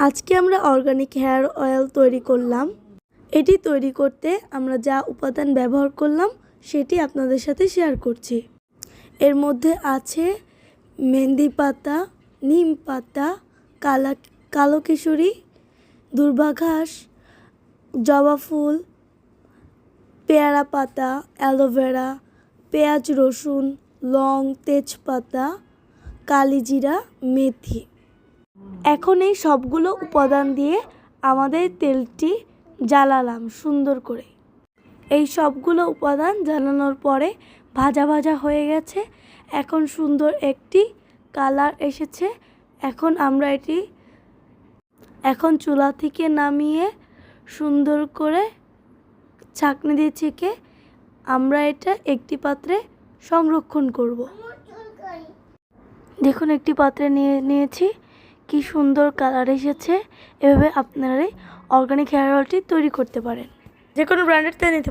আজকে আমরা organic hair oil তৈরি করলাম। এটি তৈরি করতে আমরা যা উপাদান ব্যবহার করলাম সেটি আপনাদের সাথে শেয়ার করছি। এর মধ্যে আছে মেহেন্দি পাতা, নিম পাতা, কালো কেশরী, দূর্বা ঘাস, জবা ফুল, পেয়ারা পাতা, অ্যালোভেরা, পেঁয়াজ, রসুন, লং, তেজপাতা, কালিজিরা, মেথি। এখন এই সবগুলো উপাদান দিয়ে আমাদের তেলটি জ্বালালাম সুন্দর করে। এই সবগুলো উপাদান জ্বালানোর পরে ভাজা ভাজা হয়ে গেছে। এখন সুন্দর একটি কালার এসেছে। এখন আমরা এটি চুলা থেকে নামিয়ে সুন্দর করে ছাঁকনি দিয়ে ছেঁকে আমরা এটা একটি পাত্রে সংরক্ষণ করব। দেখুন একটি পাত্রে নিয়েছি, কি সুন্দর কালার এসেছে। এভাবে আপনারা অর্গানিক হেয়ার অয়েলটি তৈরি করতে পারেন। যে কোনো ব্র্যান্ডের তেল নিতে পারেন।